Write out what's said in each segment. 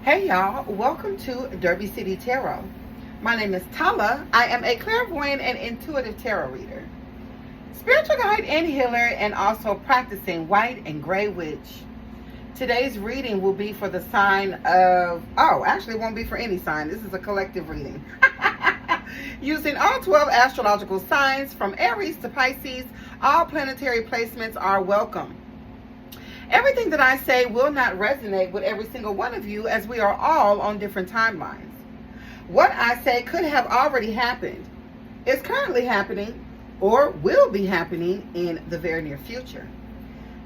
Hey y'all, welcome to Derby City Tarot. My name is Tala. I am a clairvoyant and intuitive tarot reader, spiritual guide and healer, and also practicing white and gray witch. Today's reading will be for the sign of, actually it won't be for any sign. This is a collective reading. Using all 12 astrological signs from Aries to Pisces, all planetary placements are welcome. Everything that I say will not resonate with every single one of you, as we are all on different timelines. What I say could have already happened, is currently happening, or will be happening in the very near future.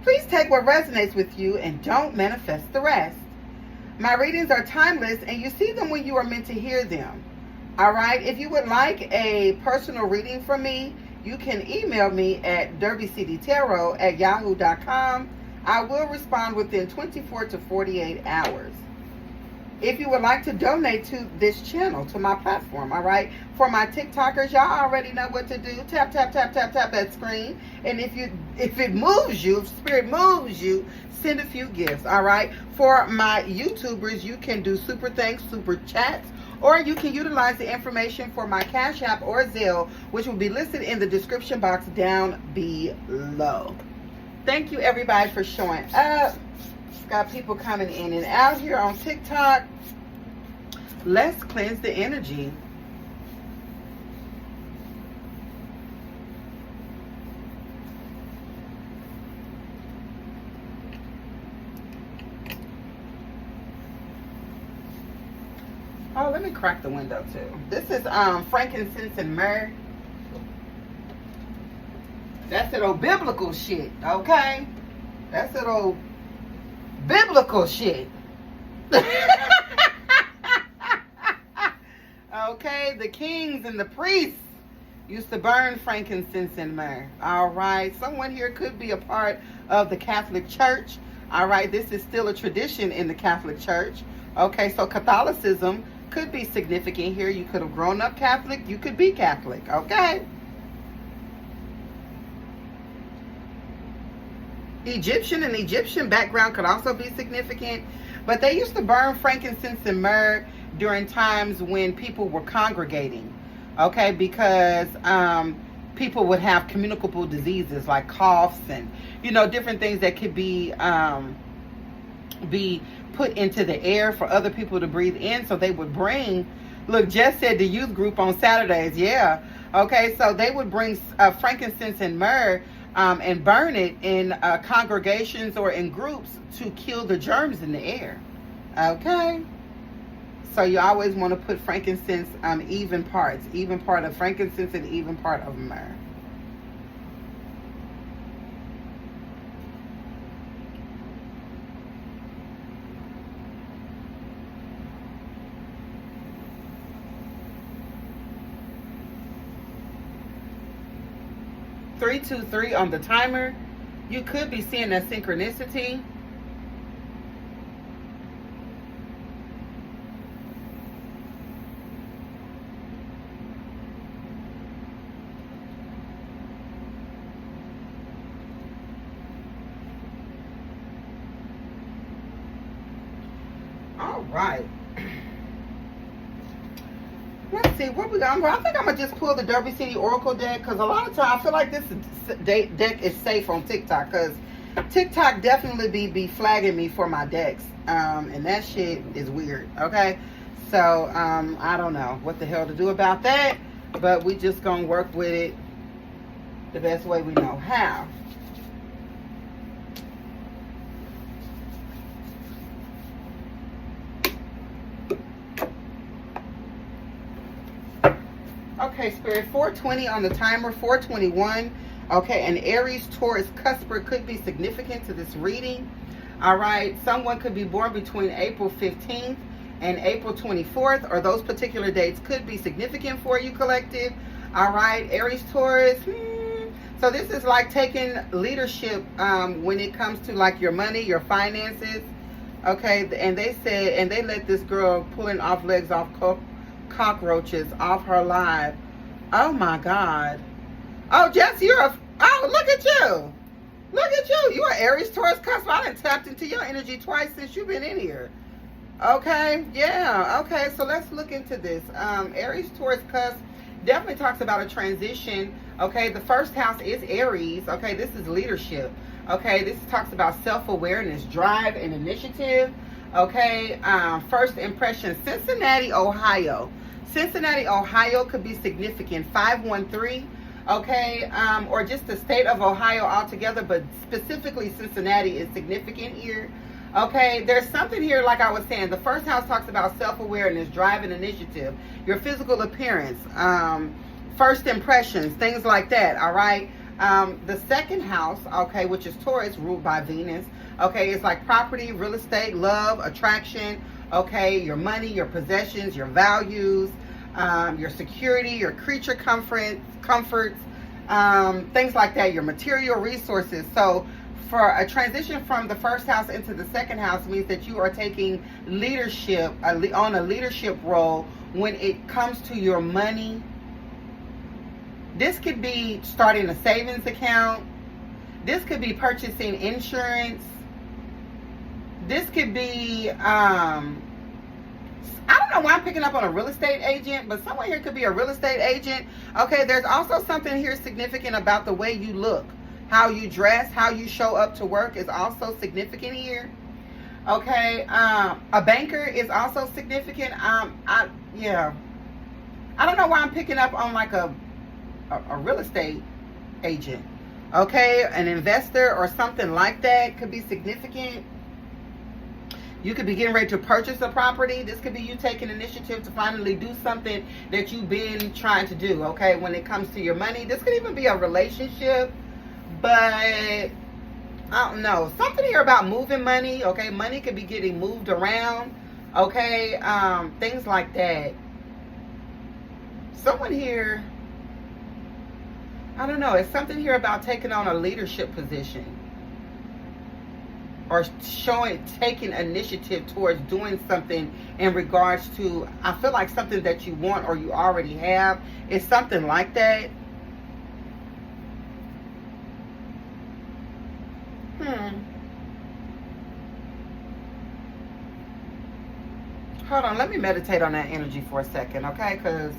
Please take what resonates with you and don't manifest the rest. My readings are timeless and you see them when you are meant to hear them. Alright, if you would like a personal reading from me, you can email me at DerbyCityTarot@yahoo.com. I will respond within 24 to 48 hours. If you would like to donate to this channel, to my platform, all right? For my TikTokers, y'all already know what to do. Tap, tap, tap, tap, tap that screen. And if it moves you, if spirit moves you, send a few gifts, all right? For my YouTubers, you can do super thanks, super chats, or you can utilize the information for my Cash App or Zelle, which will be listed in the description box down below. Thank you, everybody, for showing up. Got people coming in and out here on TikTok. Let's cleanse the energy. Oh, let me crack the window, too. This is frankincense and myrrh. That's that old biblical shit, okay? That's that old biblical shit. Okay, the kings and the priests used to burn frankincense and myrrh. All right, someone here could be a part of the Catholic Church. All right, this is still a tradition in the Catholic Church. Okay, so Catholicism could be significant here. You could have grown up Catholic. You could be Catholic, okay? Egyptian background could also be significant, but they used to burn frankincense and myrrh during times when people were congregating, okay, because people would have communicable diseases like coughs and different things that could be put into the air for other people to breathe in. So they would bring, look, Jess said the youth group on Saturdays, yeah, okay, so they would bring frankincense and myrrh and burn it in congregations or in groups to kill the germs in the air. Okay? So you always want to put frankincense even part of frankincense and even part of myrrh. Three, 2, 3 on the timer. You could be seeing that synchronicity. All right. Let's see what we got. I think I'm gonna just pull the Derby City Oracle deck, because a lot of times I feel like this deck is safe on TikTok, because TikTok definitely be flagging me for my decks, and that shit is weird. Okay, so I don't know what the hell to do about that, but we just gonna work with it the best way we know how. Okay, Spirit, 420 on the timer, 421. Okay, an Aries, Taurus, Cusper could be significant to this reading. All right, someone could be born between April 15th and April 24th, or those particular dates could be significant for you, collective. All right, Aries, Taurus. So this is like taking leadership when it comes to like your money, your finances. Okay, and they said, and they let this girl pulling off legs off cockroaches off her live. Oh my God. Oh, Jess, look at you. Look at you. You are Aries, Taurus, Cusp. I done tapped into your energy twice since you've been in here. Okay, yeah, okay, so let's look into this. Aries, Taurus, cusp definitely talks about a transition. Okay, the first house is Aries. Okay, this is leadership. Okay, this talks about self-awareness, drive, and initiative. Okay, first impression, Cincinnati, Ohio. Cincinnati, Ohio could be significant. 513. Okay, or just the state of Ohio altogether, but specifically Cincinnati is significant here. Okay, there's something here, like I was saying. The first house talks about self-awareness, drive, and initiative, your physical appearance, first impressions, things like that, all right? The second house, okay, which is Taurus, ruled by Venus, okay, it's like property, real estate, love, attraction, okay, your money, your possessions, your values, your security, your creature comforts, things like that, your material resources. So for a transition from the first house into the second house means that you are taking leadership on a leadership role when it comes to your money. This could be starting a savings account. This could be purchasing insurance. This could be, I don't know why I'm picking up on a real estate agent, but someone here could be a real estate agent. Okay, there's also something here significant about the way you look. How you dress, how you show up to work is also significant here. Okay, a banker is also significant. Yeah, I don't know why I'm picking up on like a real estate agent. Okay, an investor or something like that could be significant. You could be getting ready to purchase a property. This could be you taking initiative to finally do something that you've been trying to do. Okay, when it comes to your money, this could even be a relationship. But I don't know, something here about moving money. Okay, money could be getting moved around. Okay, things like that. Someone here, I don't know, it's something here about taking on a leadership position or taking initiative towards doing something in regards to, I feel like something that you want or you already have. It's something like that. Hold on, let me meditate on that energy for a second, okay? Because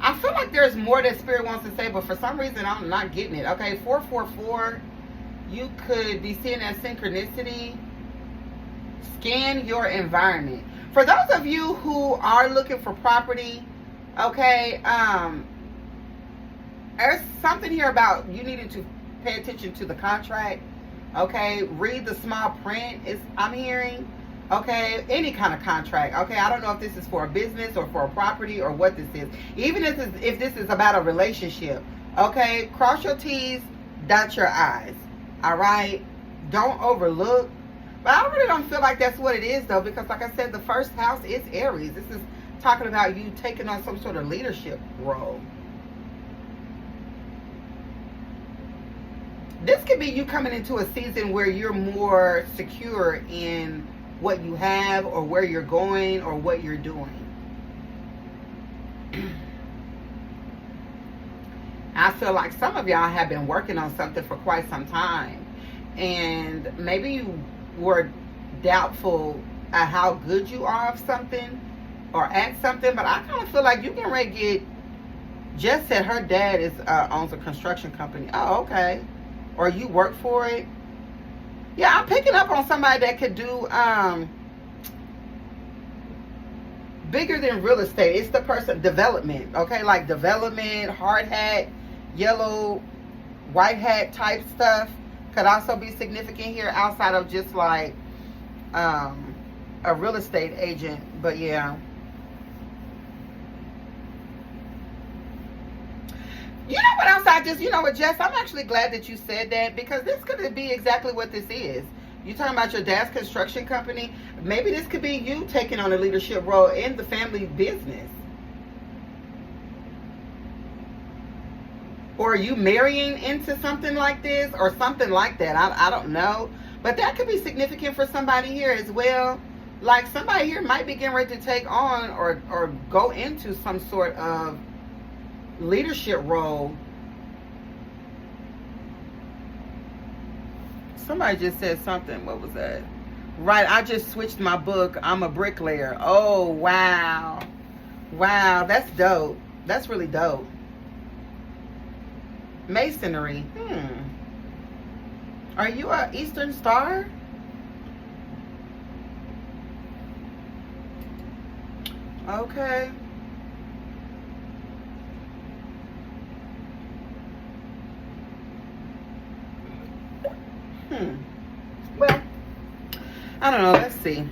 I feel like there's more that Spirit wants to say, but for some reason I'm not getting it. Okay, 444, you could be seeing that synchronicity. Scan your environment. For those of you who are looking for property, okay, there's something here about you needing to pay attention to the contract. Okay, read the small print. I'm hearing. Okay, any kind of contract. Okay, I don't know if this is for a business or for a property or what this is. Even if this is about a relationship. Okay, cross your T's, dot your I's. All right, don't overlook. But I really don't feel like that's what it is though, because like I said, the first house is Aries. This is talking about you taking on some sort of leadership role. This could be you coming into a season where you're more secure in what you have or where you're going or what you're doing. I feel like some of y'all have been working on something for quite some time, and maybe you were doubtful at how good you are of something or at something, but I kind of feel like you can ready to get. Jess said her dad owns a construction company. Oh, okay. Or you work for it. Yeah, I'm picking up on somebody that could do bigger than real estate. It's the person, development, okay? Like development, hard hat, yellow, white hat type stuff could also be significant here outside of just like a real estate agent. But yeah. You know what else you know what, Jess, I'm actually glad that you said that, because this could be exactly what this is. You're talking about your dad's construction company. Maybe this could be you taking on a leadership role in the family business. Or are you marrying into something like this or something like that? I don't know. But that could be significant for somebody here as well. Like somebody here might be getting ready to take on or go into some sort of leadership role. Somebody just said something. What was that? Right, I just switched my book. I'm a bricklayer. Oh, wow. Wow, that's dope. That's really dope. Masonry. Are you a Eastern Star? Okay. Well, I don't know. Let's see.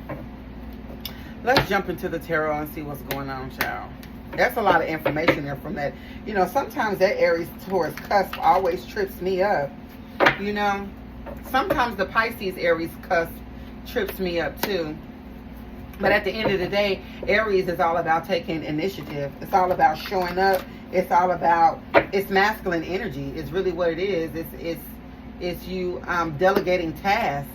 Let's jump into the tarot and see what's going on, child. That's a lot of information there from that. You know, sometimes that Aries Taurus cusp always trips me up. You know, sometimes the Pisces Aries cusp trips me up too. But at the end of the day, Aries is all about taking initiative. It's all about showing up. It's all about, it's masculine energy. It's really what it is. It's you delegating tasks.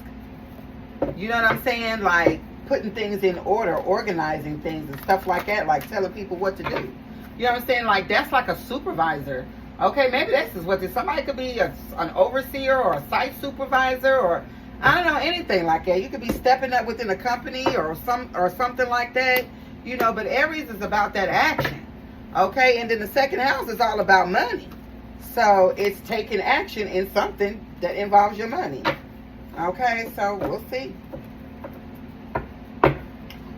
You know what I'm saying? Like putting things in order, organizing things and stuff like that. Like telling people what to do. You know what I'm saying? Like that's like a supervisor. Okay, maybe this is what this. Somebody could be an overseer or a site supervisor or I don't know, anything like that. You could be stepping up within a company or something like that. You know, but Aries is about that action. Okay, and then the second house is all about money. So it's taking action in something that involves your money. Okay, so we'll see.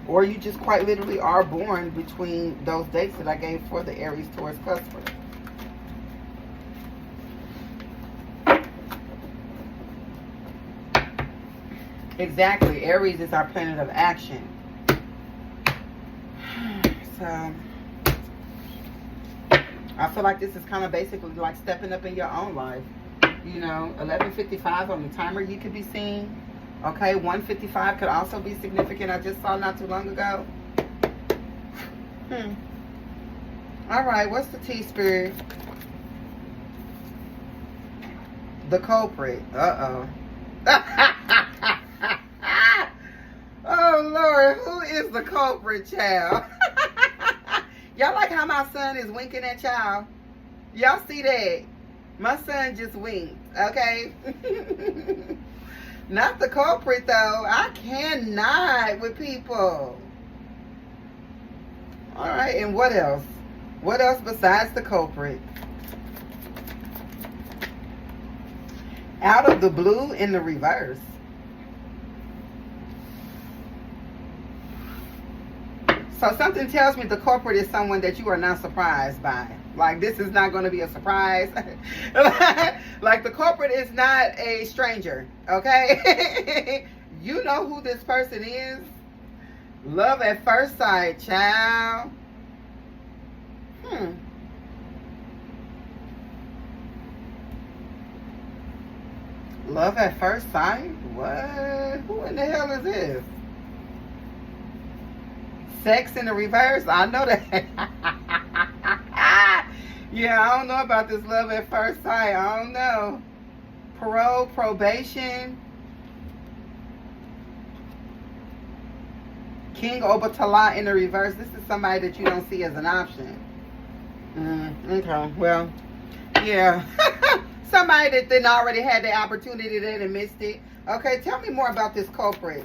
Or you just quite literally are born between those dates that I gave for the Aries Taurus cluster. Exactly. Aries is our planet of action. So I feel like this is kind of basically like stepping up in your own life. You know, 11:55 on the timer you could be seeing. Okay, 1:55 could also be significant. I just saw not too long ago. All right, what's the T, Spirit? The culprit. Uh-oh. Oh, Lord, who is the culprit, child? Y'all like how my son is winking at y'all? Y'all see that? My son just winked, okay? Not the culprit, though. I cannot with people. All right, and what else? What else besides the culprit? Out of the blue in the reverse. So something tells me the culprit is someone that you are not surprised by. Like, this is not going to be a surprise. Like, the culprit is not a stranger, okay? You know who this person is. Love at first sight, child. Love at first sight? What? Who in the hell is this? Sex in the reverse? I know that. Yeah, I don't know about this love at first sight. I don't know. Parole, probation. King Obatala in the reverse. This is somebody that you don't see as an option. Okay, well, yeah. Somebody that then already had the opportunity then and missed it. Okay, tell me more about this culprit.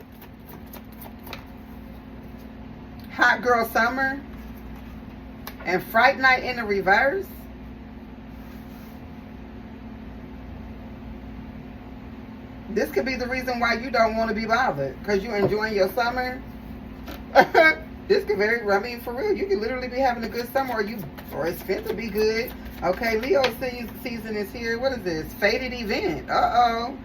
Hot Girl Summer and Fright Night in the reverse. This could be the reason why you don't want to be bothered, because you're enjoying your summer. This could I mean, for real, you could literally be having a good summer, or it's fit to be good. Okay, Leo season is here. What is this? Fated event. Uh-oh.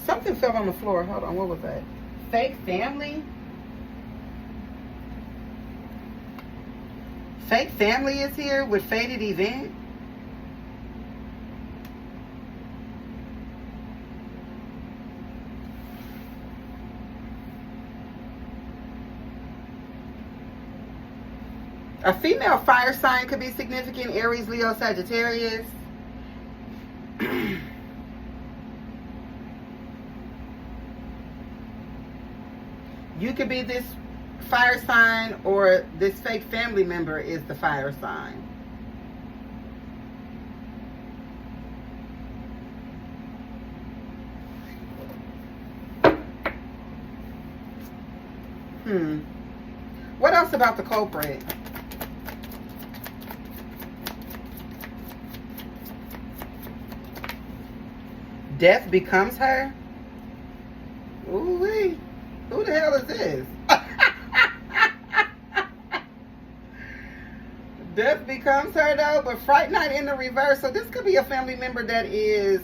Something fell on the floor. Hold on, what was that? Fake family? Fake family is here with fated event? A female fire sign could be significant. Aries, Leo, Sagittarius. You could be this fire sign, or this fake family member is the fire sign. What else about the culprit? Death becomes her? Ooh-wee. Who the hell is this? Death becomes her though, but Fright Night in the reverse. So this could be a family member that is,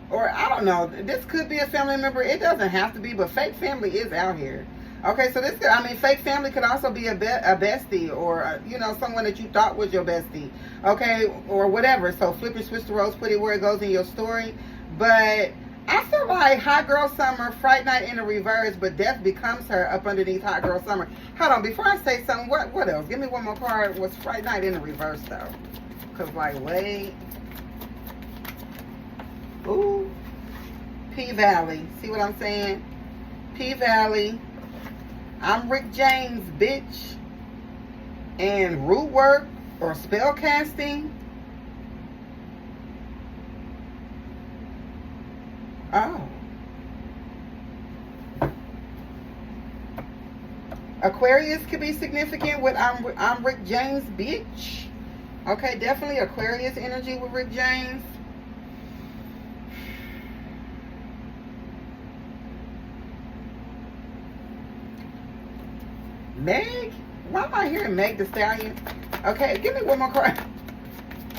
or I don't know, this could be a family member. It doesn't have to be, but fake family is out here. Okay, so this could, I mean, fake family could also be a bestie, or, you know, someone that you thought was your bestie. Okay, or whatever. So flip and switch the roles, put it where it goes in your story. But I feel like Hot Girl Summer, Fright Night in the reverse, but Death becomes her up underneath Hot Girl Summer. Hold on, before I say something, what else? Give me one more card. What's Fright Night in the reverse, though? Because, like, wait. Ooh. P-Valley. See what I'm saying? P-Valley. I'm Rick James, bitch. And root work or spell casting. Oh. Aquarius could be significant with I'm Rick James, bitch. Okay, definitely Aquarius energy with Rick James. Meg? Why am I hearing Meg the Stallion? Okay, give me one more card.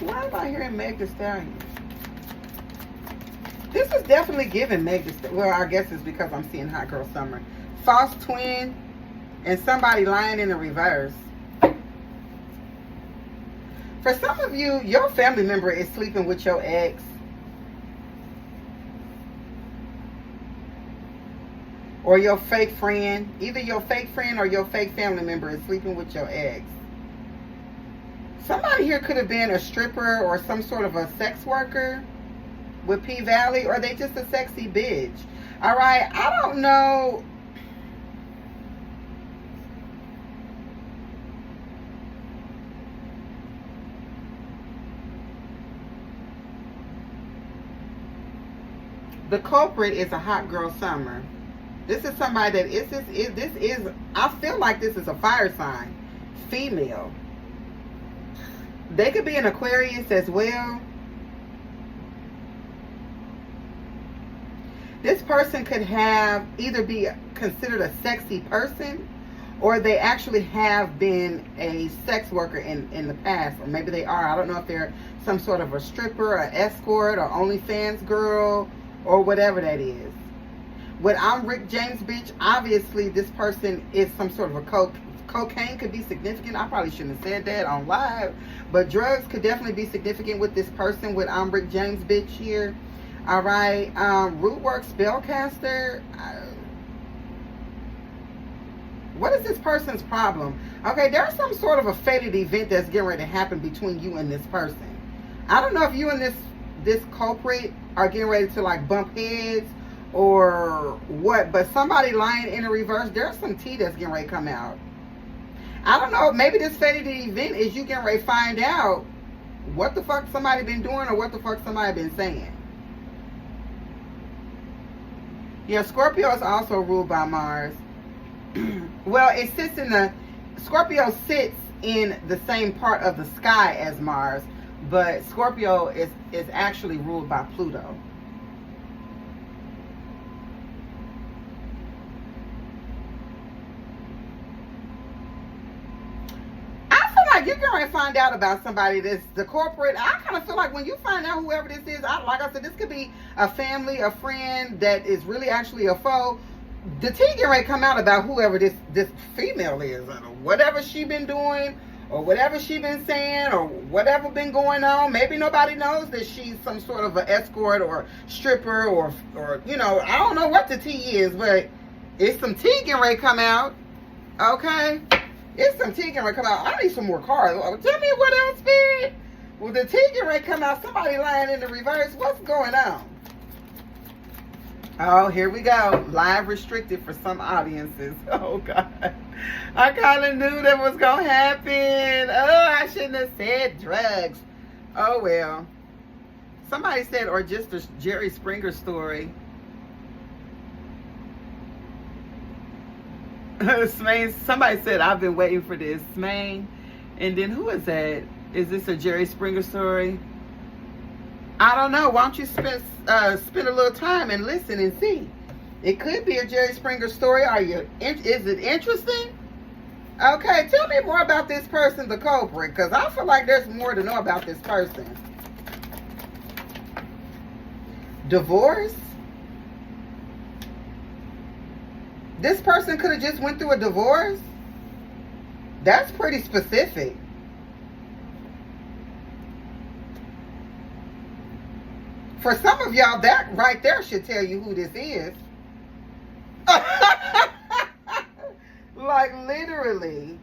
Why am I hearing Meg the Stallion? This is definitely giving Meg the Stallion. Well, I guess it's because I'm seeing Hot Girl Summer. False twin and somebody lying in the reverse. For some of you, your family member is sleeping with your ex. Or your fake friend. Either your fake friend or your fake family member is sleeping with your ex. Somebody here could have been a stripper or some sort of a sex worker with P-Valley, or they just a sexy bitch. Alright, I don't know. The culprit is a Hot Girl Summer. This is somebody that this is I feel like this is a fire sign. Female. They could be an Aquarius as well. This person could have either be considered a sexy person, or they actually have been a sex worker in the past, or maybe they are. I don't know if they're some sort of a stripper, or escort, or OnlyFans girl, or whatever that is. With I'm Rick James, bitch, obviously this person is some sort of a cocaine could be significant. I probably shouldn't have said that on live, but drugs could definitely be significant with this person with I'm Rick James, bitch here. All right, root work spellcaster. What is this person's problem? Okay, there's some sort of a fated event that's getting ready to happen between you and this person. I don't know if you and this culprit are getting ready to like bump heads or what, but somebody lying in the reverse, there's some tea that's getting ready to come out. I don't know, maybe this fated event is you getting ready to find out what the fuck somebody been doing or what the fuck somebody been saying. Yeah, Scorpio is also ruled by Mars. Well, it sits in the, Scorpio sits in the same part of the sky as Mars, but Scorpio is actually ruled by Pluto. You're going to find out about somebody that's the corporate. I kind of feel like when you find out whoever this is, like I said, this could be a family, a friend that is really actually a foe. The tea getting ready to come out about whoever this female is, or whatever she been doing, or whatever she been saying, or whatever been going on. Maybe nobody knows that she's some sort of an escort or stripper, or you know, I don't know what the tea is, but it's some tea getting ready to come out. Okay. It's some tea getting ready to come out. I need some more cards. Tell me what else, Spirit. Well, the tea getting ready to come out. Somebody lying in the reverse. What's going on? Oh, here we go. Live restricted for some audiences. Oh, God. I kind of knew that was going to happen. Oh, I shouldn't have said drugs. Oh, well. Somebody said, or just a Jerry Springer story. Smain, somebody said, I've been waiting for this. Smain. And then who is that? Is this a Jerry Springer story? I don't know. Why don't you spend a little time and listen and see? It could be a Jerry Springer story. Is it interesting? Okay, tell me more about this person, the culprit, because I feel like there's more to know about this person. Divorce? This person could have just went through a divorce? That's pretty specific. For some of y'all, that right there should tell you who this is. Like literally.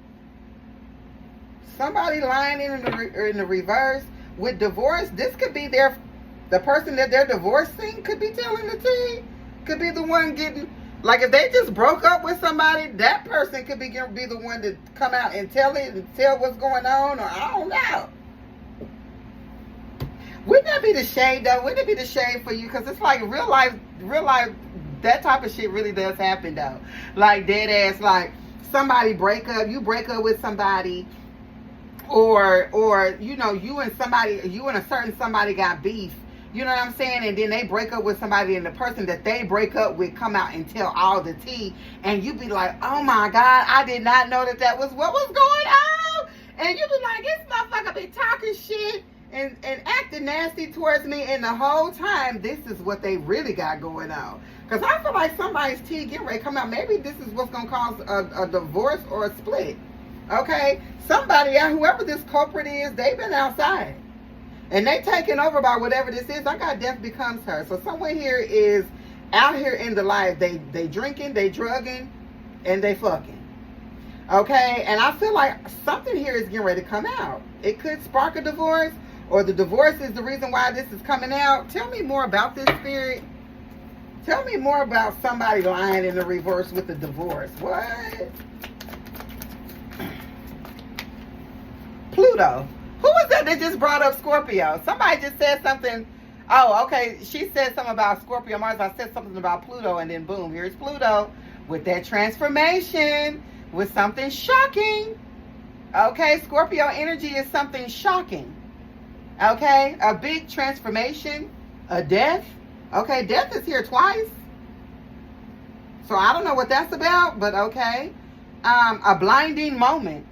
Somebody lying in the reverse with divorce. This could be the person that they're divorcing could be telling the tea. Could be the one getting, like if they just broke up with somebody, that person could be the one to come out and tell what's going on, or I don't know. Wouldn't that be the shade though? Wouldn't it be the shade for you? Because it's like real life, that type of shit really does happen though. Like dead ass, like somebody you break up with somebody, or you know, you and a certain somebody got beef. You know what I'm saying? And then they break up with somebody, and the person that they break up with come out and tell all the tea, and you be like, oh my God, I did not know that was what was going on. And you be like, this motherfucker be talking shit and acting nasty towards me, and the whole time this is what they really got going on. Because I feel like somebody's tea getting ready to come out. Maybe this is what's going to cause a divorce or a split. Okay? Somebody, whoever this culprit is, they've been outside. And they taken over by whatever this is. I got death becomes her. So someone here is out here in the life. They drinking, they drugging, and they fucking. Okay? And I feel like something here is getting ready to come out. It could spark a divorce, or the divorce is the reason why this is coming out. Tell me more about this, spirit. Tell me more about somebody lying in the reverse with the divorce. What? Pluto. Who was that just brought up Scorpio? Somebody just said something. Oh, okay. She said something about Scorpio Mars. I said something about Pluto, and then boom, here's Pluto with that transformation, with something shocking. Okay, Scorpio energy is something shocking. Okay, a big transformation, a death. Okay, death is here twice. So I don't know what that's about, but okay. A blinding moment.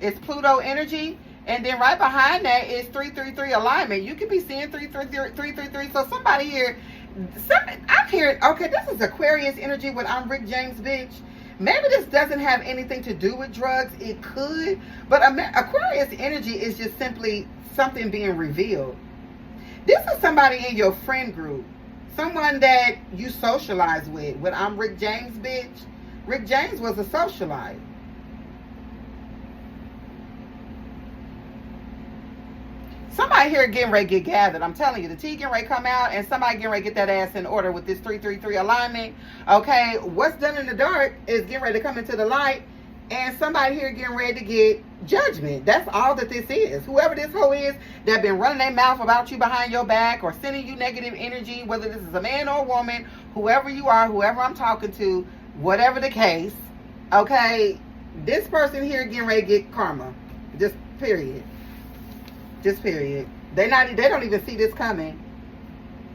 It's Pluto energy. And then right behind that is 333 alignment. You could be seeing 333. So somebody here, I'm hearing, okay, this is Aquarius energy with I'm Rick James, bitch. Maybe this doesn't have anything to do with drugs. It could. But Aquarius energy is just simply something being revealed. This is somebody in your friend group. Someone that you socialize with. When I'm Rick James, bitch. Rick James was a socialite. Somebody here getting ready to get gathered. I'm telling you, the tea getting ready to come out, and somebody getting ready to get that ass in order with this 333 alignment. Okay, what's done in the dark is getting ready to come into the light, and somebody here getting ready to get judgment. That's all that this is. Whoever this hoe is that been running their mouth about you behind your back or sending you negative energy, whether this is a man or a woman, whoever you are, whoever I'm talking to, whatever the case, okay, this person here getting ready to get karma. Just period. Just period. They don't even see this coming.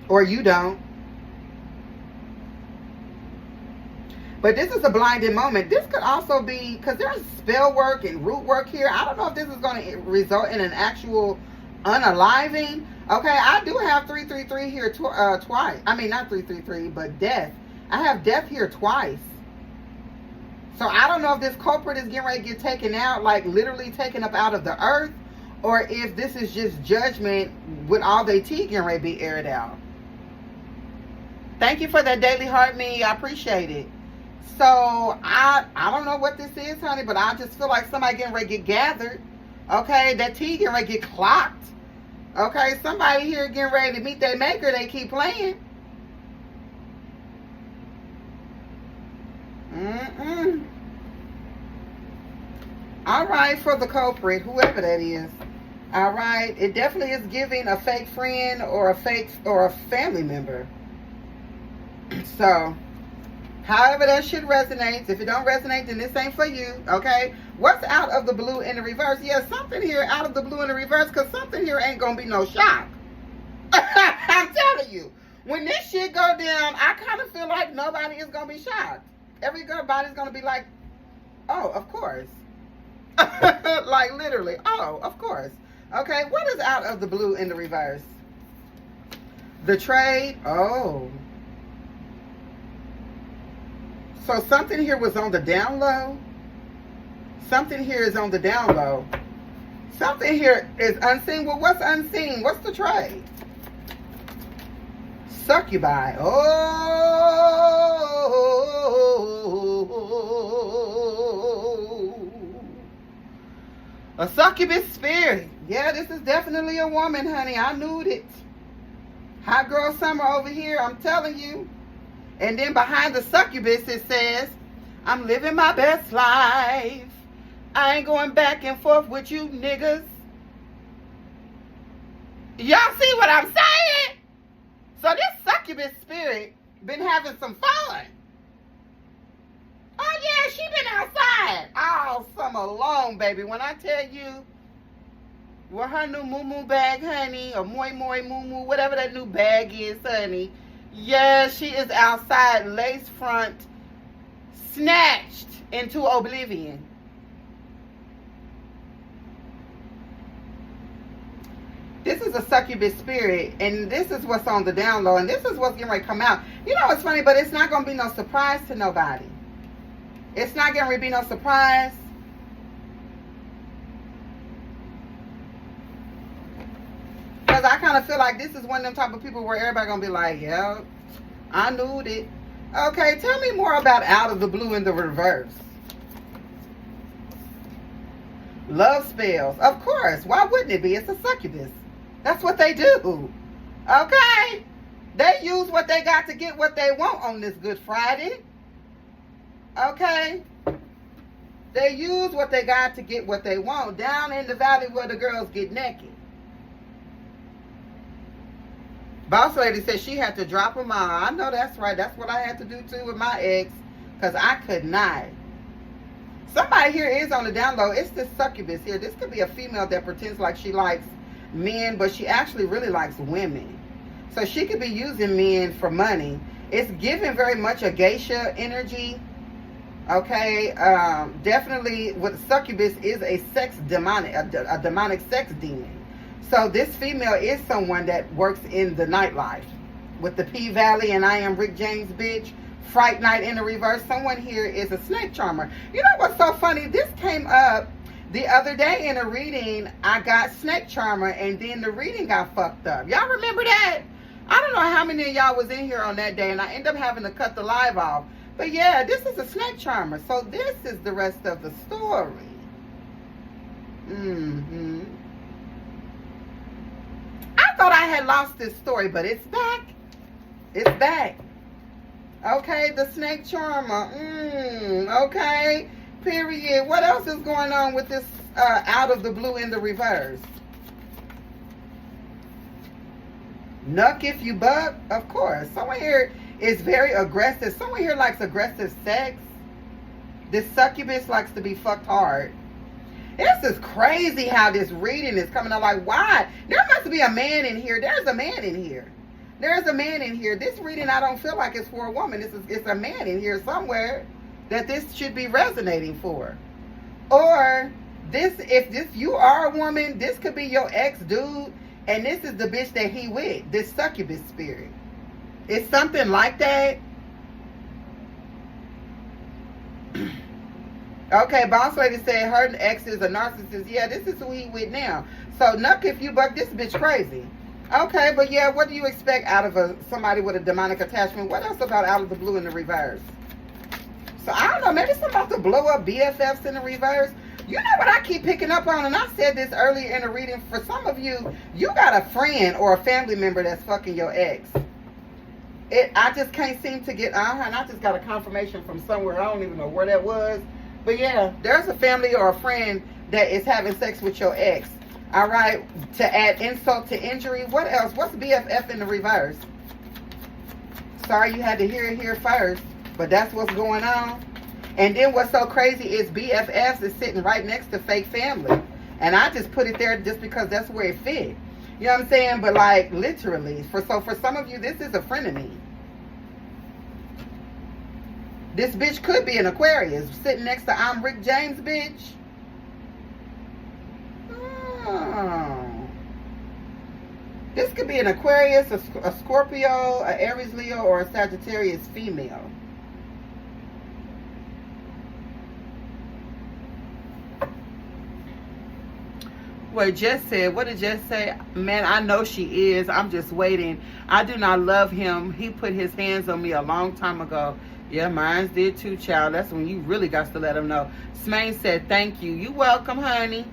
Or you don't. But this is a blinding moment. This could also be, because there's spell work and root work here. I don't know if this is going to result in an actual unaliving. Okay, I do have 333 here twice. I mean, not 333, but death. I have death here twice. So I don't know if this culprit is getting ready to get taken out, like literally taken up out of the earth, or if this is just judgment with all their tea getting ready to be aired out. Thank you for that daily heart, me. I appreciate it. So I don't know what this is, honey, but I just feel like somebody getting ready to get gathered. Okay, that tea getting ready to get clocked. Okay, somebody here getting ready to meet their maker. They keep playing. All right, for the culprit, whoever that is. All right, it definitely is giving a fake friend or a family member. So However that shit resonates. If it don't resonate, then this ain't for you, okay? What's out of the blue in the reverse? Yeah, something here out of the blue in the reverse, because something here ain't going to be no shock. I'm telling you. When this shit go down, I kind of feel like nobody is going to be shocked. Everybody's going to be like, oh, of course. Like literally, oh, of course. Okay, what is out of the blue in the reverse? The trade, oh. So something here was on the down low. Something here is on the down low. Something here is unseen. Well, what's unseen? What's the trade? Succubi. Oh. A succubus spirit. Yeah, this is definitely a woman, honey. I knew it. Hot girl summer over here, I'm telling you. And then behind the succubus, it says, I'm living my best life. I ain't going back and forth with you niggas. Y'all see what I'm saying? So this succubus spirit been having some fun. Oh yeah, she been outside all summer long, baby. When I tell you, with her new moo bag, honey, or moi moo, whatever that new bag is, honey. Yeah, she is outside, lace front, snatched into oblivion. This is a succubus spirit, and this is what's on the down low, and this is what's getting ready to come out. You know what's funny, but it's not going to be no surprise to nobody. It's not going to be no surprise. Because I kind of feel like this is one of them type of people where everybody going to be like, yeah, I knew it. Okay, tell me more about out of the blue in the reverse. Love spells. Of course. Why wouldn't it be? It's a succubus. That's what they do. Okay? They use what they got to get what they want on this Good Friday. Okay? They use what they got to get what they want. Down in the valley where the girls get naked. Boss lady said she had to drop them all. I know that's right. That's what I had to do too with my ex. Because I could not. Somebody here is on the down low. It's this succubus here. This could be a female that pretends like she likes men, but she actually really likes women. So she could be using men for money. It's giving very much a geisha energy. Okay. Definitely what succubus is a sex demonic, a demonic sex demon. So this female is someone that works in the nightlife. With the P-Valley and I am Rick James bitch. Fright Night in the reverse. Someone here is a snake charmer. You know what's so funny? This came up the other day in a reading. I got snake charmer and then the reading got fucked up. Y'all remember that? I don't know how many of y'all was in here on that day and I ended up having to cut the live off. But yeah, this is a snake charmer. So this is the rest of the story. I thought I had lost this story, but it's back. It's back. Okay, the snake charmer. Okay, period. What else is going on with this out of the blue in the reverse? Nuck if you buck, of course. Someone here is very aggressive. Someone here likes aggressive sex. This succubus likes to be fucked hard. This is crazy how this reading is coming out. Like, why? There must be a man in here. There's a man in here. There's a man in here. This reading I don't feel like it's for a woman. It's a man in here somewhere that this should be resonating for. Or if you are a woman, this could be your ex-dude, and this is the bitch that he with, this succubus spirit. It's something like that. Okay, boss lady said her ex is a narcissist. Yeah, this is who he with now. So, nuck if you buck, this bitch crazy. Okay, but yeah, what do you expect out of somebody with a demonic attachment? What else about out of the blue in the reverse? So, I don't know, maybe something about to blow up BFFs in the reverse. You know what I keep picking up on, and I said this earlier in the reading, for some of you, you got a friend or a family member that's fucking your ex. I just can't seem to get, and I just got a confirmation from somewhere, I don't even know where that was. But yeah, there's a family or a friend that is having sex with your ex. All right, to add insult to injury. What else? What's BFF in the reverse? Sorry you had to hear it here first. But that's what's going on. And then what's so crazy is BFFs is sitting right next to fake family. And I just put it there just because that's where it fit. You know what I'm saying? But like literally, for some of you, this is a frenemy. This bitch could be an Aquarius sitting next to I'm Rick James, bitch. Oh. This could be an Aquarius, a Scorpio, a Aries Leo, or a Sagittarius female. What Jess said, what did Jess say? Man, I know she is. I'm just waiting. I do not love him. He put his hands on me a long time ago. Yeah, mine did too, child. That's when you really got to let him know. Smain said, thank you. You welcome, honey.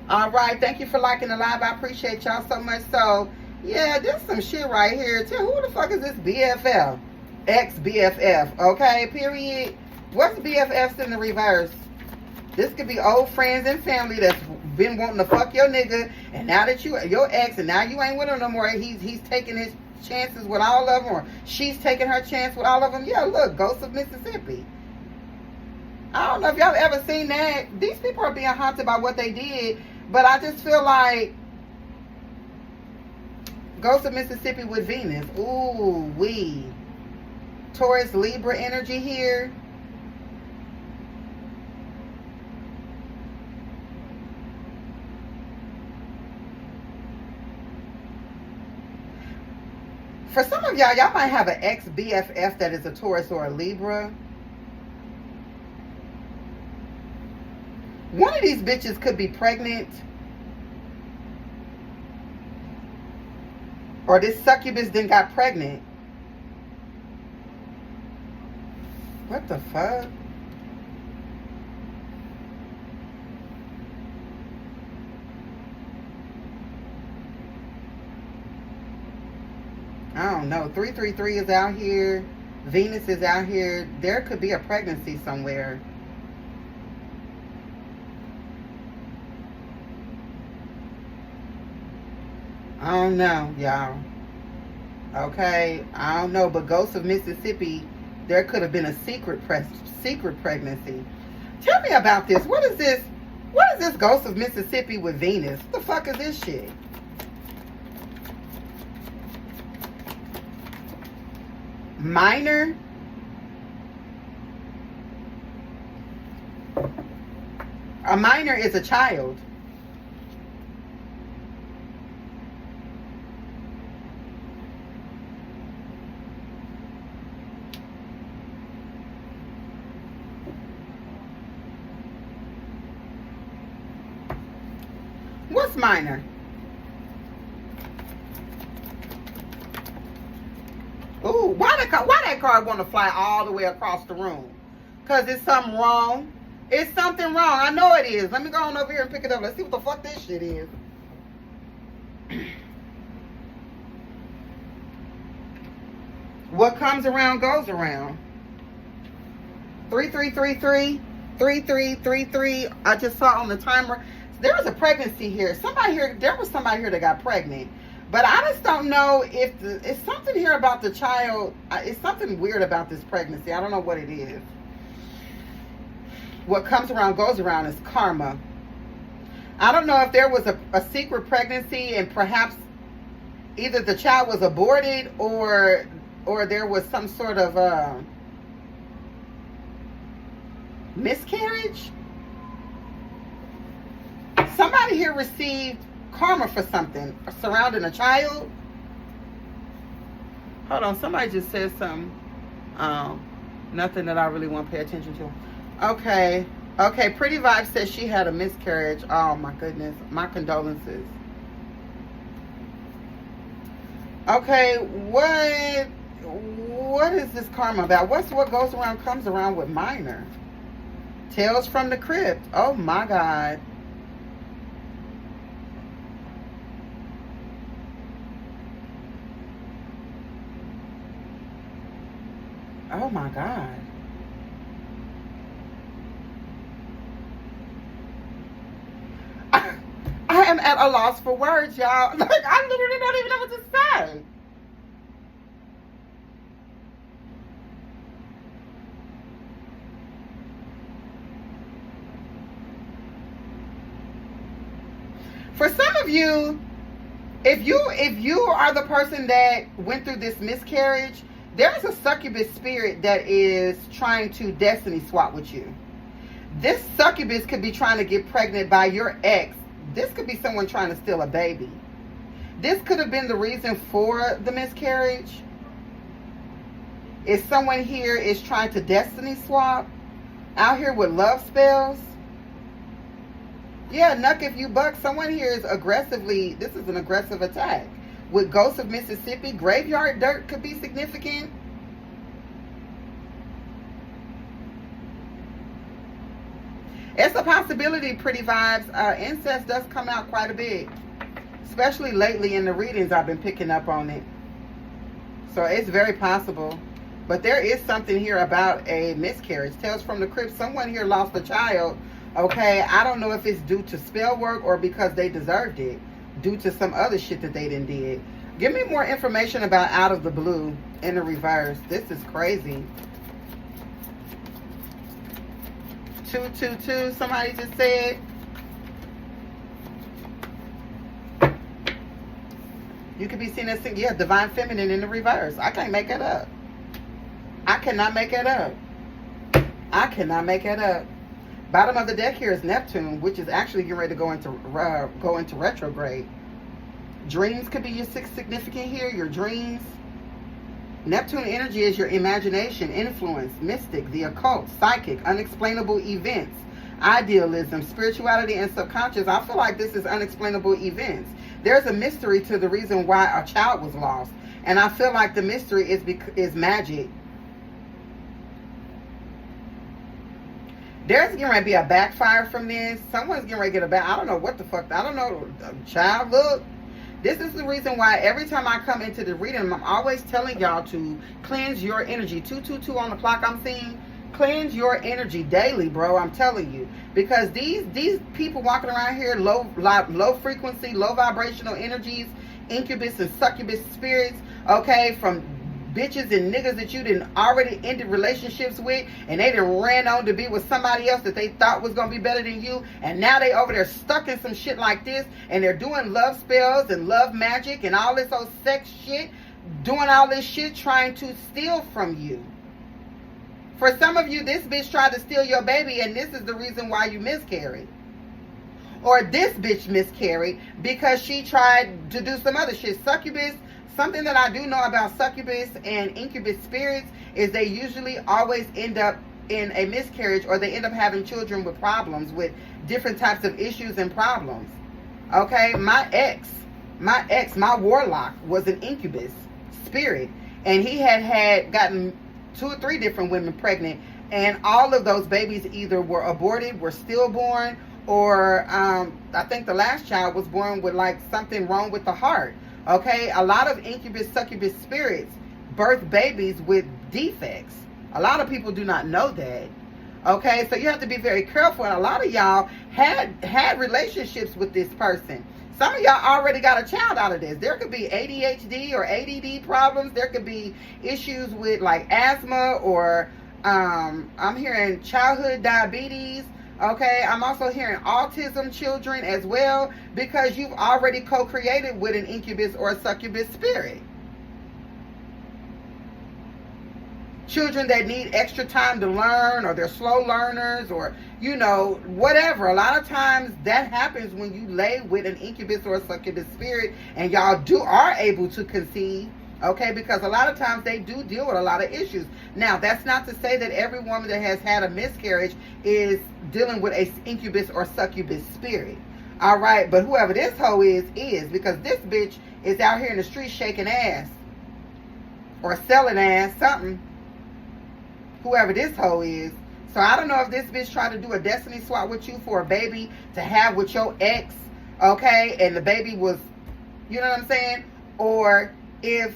All right. Thank you for liking the live. I appreciate y'all so much. So, yeah, there's some shit right here. Tell who the fuck is this BFF? Ex-BFF. Okay, period. What's BFFs in the reverse? This could be old friends and family that's been wanting to fuck your nigga, and now that your ex, and now you ain't with him no more, he's taking his chances with all of them, or she's taking her chance with all of them. Yeah, look, Ghost of Mississippi. I don't know if y'all ever seen that. These people are being haunted by what they did, but I just feel like Ghost of Mississippi with Venus. Ooh, wee. Taurus, Libra energy here. For some of y'all, y'all might have an ex-BFF that is a Taurus or a Libra. One of these bitches could be pregnant. Or this succubus then got pregnant. What the fuck? I don't know. 333 is out here. Venus is out here. There could be a pregnancy somewhere. I don't know, y'all. Okay, I don't know. But Ghost of Mississippi, there could have been a secret pregnancy. Tell me about this. What is this? What is this Ghost of Mississippi with Venus? What the fuck is this shit? Minor. A minor is a child. What's minor? Ooh, why that card want to fly all the way across the room? Because it's something wrong. It's something wrong. I know it is. Let me go on over here and pick it up. Let's see what the fuck this shit is. What comes around goes around. 3333, 3333. I just saw on the timer. There was a pregnancy here. There was somebody here that got pregnant. But I just don't know if it's something here about the child. It's something weird about this pregnancy. I don't know what it is. What comes around goes around is karma. I don't know if there was a secret pregnancy and perhaps either the child was aborted or there was some sort of miscarriage. Somebody here received karma for something surrounding a child. Hold on, somebody just said something. Nothing that I really want to pay attention to. Okay, Pretty Vibe says she had a miscarriage. Oh my goodness, my condolences. Okay, what is this karma about? What goes around comes around with minor? Tales from the Crypt. Oh my God. Oh my God. I am at a loss for words, y'all. Like, I literally don't even know what to say. For some of you, if you are the person that went through this miscarriage, there's a succubus spirit that is trying to destiny swap with you. This succubus could be trying to get pregnant by your ex. This could be someone trying to steal a baby. This could have been the reason for the miscarriage. If someone here is trying to destiny swap, out here with love spells. Yeah, Nuck, if you buck, someone here is aggressively, this is an aggressive attack. With Ghosts of Mississippi, graveyard dirt could be significant. It's a possibility, Pretty Vibes. Incest does come out quite a bit. Especially lately in the readings, I've been picking up on it. So it's very possible. But there is something here about a miscarriage. Tales from the Crypt, someone here lost a child. Okay, I don't know if it's due to spell work or because they deserved it. Due to some other shit that they done did. Give me more information about Out of the Blue in the reverse. This is crazy. 222, somebody just said. You could be seen as, yeah, divine feminine in the reverse. I can't make it up. I cannot make it up. I cannot make it up. Bottom of the deck here is Neptune, which is actually getting ready to go into retrograde. Dreams could be your sixth significant here. Your dreams. Neptune energy is your imagination, influence, mystic, the occult, psychic, unexplainable events, idealism, spirituality, and subconscious. I feel like this is unexplainable events. There's a mystery to the reason why a child was lost. And I feel like the mystery is magic. There's getting ready to be a backfire from this. Someone's getting ready to get I don't know what the fuck. I don't know. Child, look. This is the reason why every time I come into the reading, I'm always telling y'all to cleanse your energy. 222 on the clock I'm seeing. Cleanse your energy daily, bro. I'm telling you. Because these people walking around here, low frequency, low vibrational energies, incubus and succubus spirits, okay, from bitches and niggas that you didn't already ended relationships with, and they done ran on to be with somebody else that they thought was gonna be better than you, and now they over there stuck in some shit like this, and they're doing love spells and love magic and all this old sex shit, doing all this shit trying to steal from you. For some of you, this bitch tried to steal your baby, and this is the reason why you miscarried. Or this bitch miscarried because she tried to do some other shit. Succubus. Something that I do know about succubus and incubus spirits is they usually always end up in a miscarriage, or they end up having children with problems, with different types of issues and problems. Okay, my warlock was an incubus spirit, and he had gotten 2 or 3 different women pregnant, and all of those babies either were aborted, were stillborn, or I think the last child was born with like something wrong with the heart. Okay, a lot of incubus, succubus spirits birth babies with defects. A lot of people do not know that. Okay, so you have to be very careful. And a lot of y'all had relationships with this person. Some of y'all already got a child out of this. There could be ADHD or ADD problems. There could be issues with like asthma, or I'm hearing childhood diabetes. Okay, I'm also hearing autism children as well, because you've already co-created with an incubus or a succubus spirit. Children that need extra time to learn, or they're slow learners, or, you know, whatever. A lot of times that happens when you lay with an incubus or a succubus spirit, and y'all are able to conceive. Okay, because a lot of times they do deal with a lot of issues. Now, that's not to say that every woman that has had a miscarriage is dealing with a incubus or succubus spirit. All right, but whoever this hoe is, because this bitch is out here in the street shaking ass or selling ass, something. Whoever this hoe is. So I don't know if this bitch tried to do a destiny swap with you for a baby to have with your ex, okay, and the baby was, you know what I'm saying, or if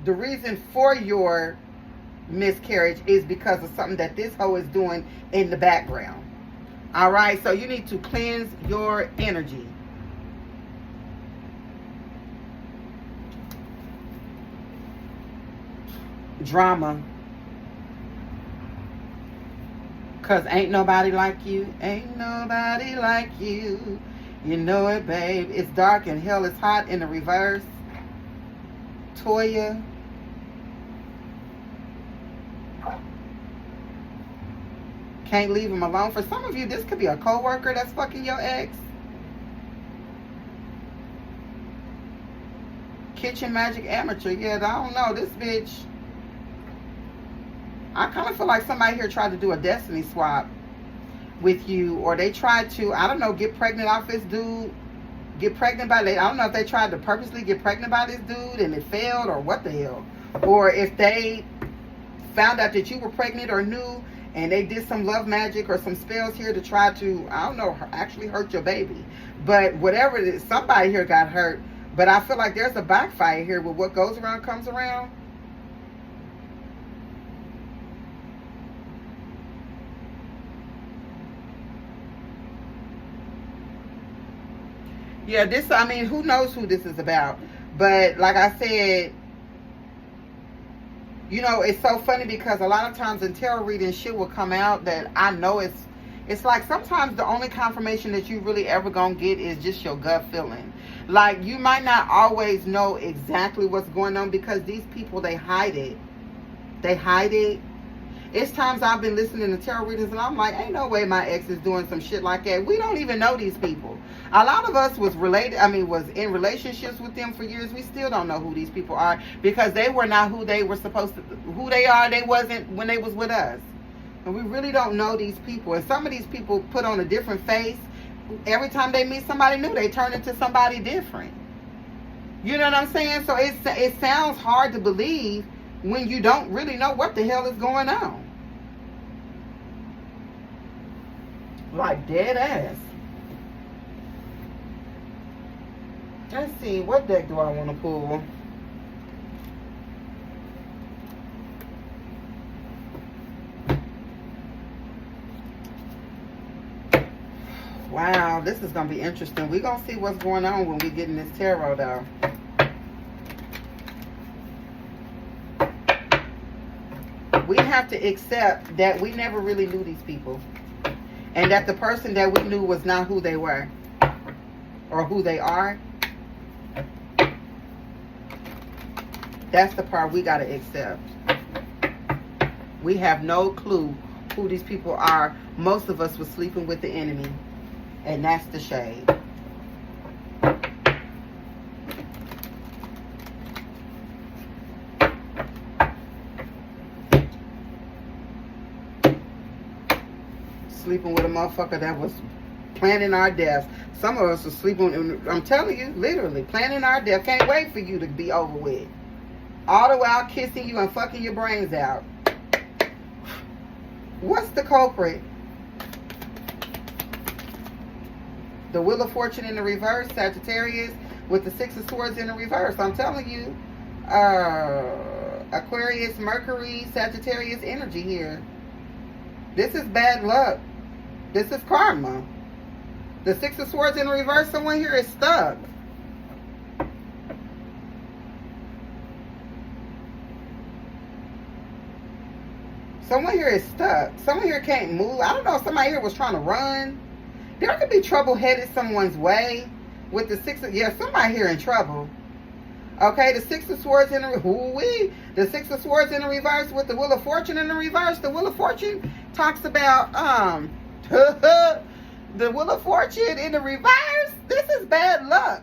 the reason for your miscarriage is because of something that this hoe is doing in the background. All right, so you need to cleanse your energy. Drama. Because ain't nobody like you. Ain't nobody like you. You know it, babe. It's dark and hell is hot in the reverse. Toya. Can't leave him alone. For some of you, this could be a coworker that's fucking your ex. Kitchen magic amateur. Yeah, I don't know. This bitch. I kind of feel like somebody here tried to do a destiny swap with you, or they tried to, I don't know, get pregnant off this dude. Get pregnant by, I don't know if they tried to purposely get pregnant by this dude and it failed, or what the hell. Or if they found out that you were pregnant or knew, and they did some love magic or some spells here to try to, I don't know, actually hurt your baby. But whatever it is, somebody here got hurt. But I feel like there's a backfire here with what goes around comes around. Yeah, this, I mean, who knows who this is about. But like I said, you know, it's so funny because a lot of times in tarot reading, shit will come out that I know it's like sometimes the only confirmation that you really ever gonna get is just your gut feeling. Like, you might not always know exactly what's going on because these people, they hide it. They hide it. It's times I've been listening to tarot readings and I'm like, ain't no way my ex is doing some shit like that. We don't even know these people. A lot of us was was in relationships with them for years. We still don't know who these people are because they were not who they were supposed to, who they are. They wasn't when they was with us. And we really don't know these people. And some of these people put on a different face. Every time they meet somebody new, they turn into somebody different. You know what I'm saying? So it sounds hard to believe when you don't really know what the hell is going on. Like dead ass. Let's see, what deck do I want to pull? Wow, this is going to be interesting. We're going to see what's going on when we get in this tarot, though. We have to accept that we never really knew these people. And that the person that we knew was not who they were. Or who they are. That's the part we got to accept. We have no clue who these people are. Most of us were sleeping with the enemy. And that's the shade. Sleeping with a motherfucker that was planning our death. Some of us are sleeping, I'm telling you, literally, planning our death. Can't wait for you to be over with. All the while kissing you and fucking your brains out. What's the culprit? The Wheel of Fortune in the reverse, Sagittarius, with the Six of Swords in the reverse. I'm telling you, Aquarius, Mercury, Sagittarius energy here. This is bad luck. This is karma. The Six of Swords in the reverse, someone here is stuck. Someone here is stuck. Someone here can't move. I don't know if somebody here was trying to run. There could be trouble headed someone's way with the somebody here in trouble. Okay, the Six of Swords in the Six of Swords in the reverse with the Wheel of Fortune in the reverse. The Wheel of Fortune talks about the Wheel of Fortune in the reverse. This is bad luck.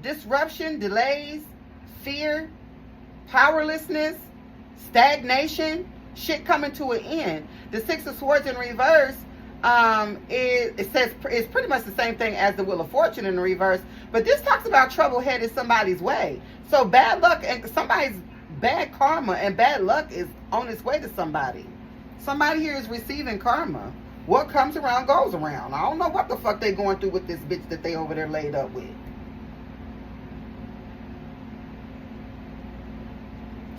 Disruption, delays, fear, powerlessness, stagnation, shit coming to an end. The Six of Swords in reverse it says it's pretty much the same thing as the Wheel of Fortune in the reverse, but this talks about trouble headed somebody's way. So bad luck and somebody's bad karma and bad luck is on its way to somebody. Somebody here is receiving karma. What comes around goes around. I don't know what the fuck they going through with this bitch that they over there laid up with.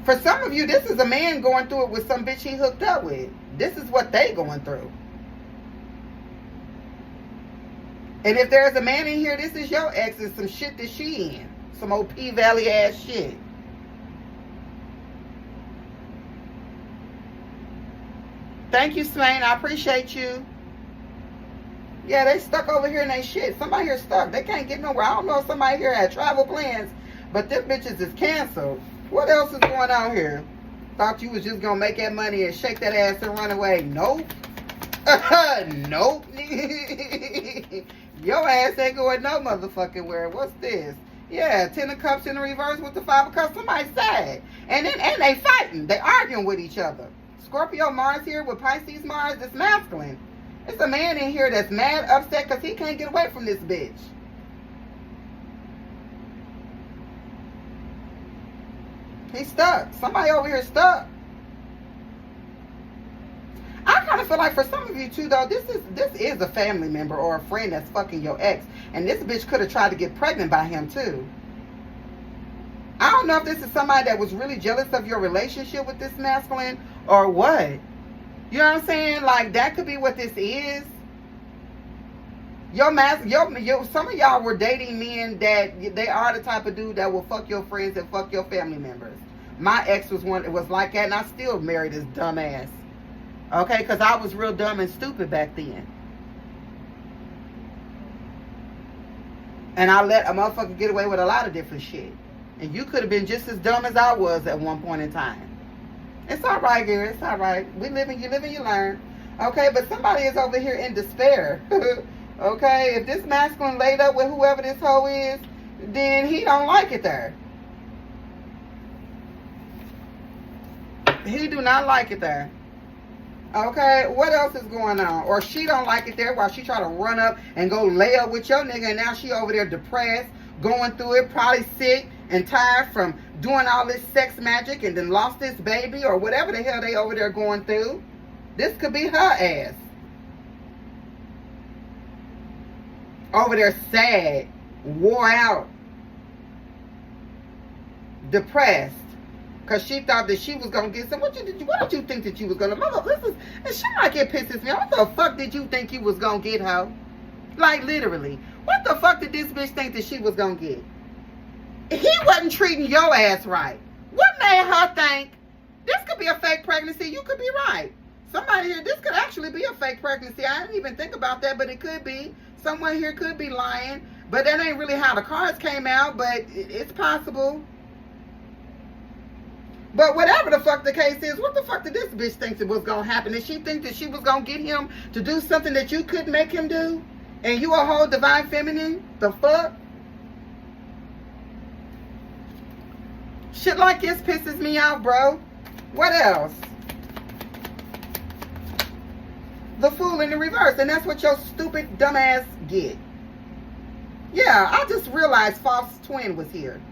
For some of you, this is a man going through it with some bitch he hooked up with. This is what they going through. And if there's a man in here, this is your ex and some shit that she in. Some old P-Valley ass shit. Thank you, Swain. I appreciate you. Yeah, they stuck over here in they shit. Somebody here stuck. They can't get nowhere. I don't know if somebody here had travel plans, but them bitches is canceled. What else is going on here? Thought you was just gonna make that money and shake that ass and run away. Nope. Nope. Your ass ain't going no motherfucking where. What's this? Yeah, 10 of Cups in the reverse with the 5 of Cups. Somebody's sad. And they fighting. They arguing with each other. Scorpio Mars here with Pisces Mars. It's masculine. It's a man in here that's mad, upset because he can't get away from this bitch. He's stuck. Somebody over here stuck. I kind of feel like for some of you too, though, this is a family member or a friend that's fucking your ex, and this bitch could have tried to get pregnant by him too. I don't know if this is somebody that was really jealous of your relationship with this masculine or what. You know what I'm saying? Like, that could be what this is. Some of y'all were dating men that they are the type of dude that will fuck your friends and fuck your family members. My ex was like that, and I still married his dumb ass. Okay, because I was real dumb and stupid back then. And I let a motherfucker get away with a lot of different shit. And you could have been just as dumb as I was at one point in time. It's all right, Gary. It's all right. You live and you learn. Okay, but somebody is over here in despair. Okay, if this masculine laid up with whoever this hoe is, then he don't like it there. He do not like it there. Okay, what else is going on? Or she don't like it there while she try to run up and go lay up with your nigga, and now she over there depressed, going through it, probably sick and tired from doing all this sex magic and then lost this baby or whatever the hell they over there going through. This could be her ass. Over there sad, wore out, depressed. Because she thought that she was going to get some. What did you think that you was going to? Mother, this shit like it pisses me off. What the fuck did you think you was going to get, hoe? Like, literally. What the fuck did this bitch think that she was going to get? He wasn't treating your ass right. What made her think this could be a fake pregnancy? You could be right. Somebody here, this could actually be a fake pregnancy. I didn't even think about that, but it could be. Someone here could be lying. But that ain't really how the cards came out, but it's possible. But whatever the fuck the case is, what the fuck did this bitch think that was going to happen? Did she think that she was going to get him to do something that you couldn't make him do? And you a whole divine feminine? The fuck? Shit like this pisses me off, bro. What else? The Fool in the reverse. And that's what your stupid dumbass get. Yeah, I just realized False Twin was here.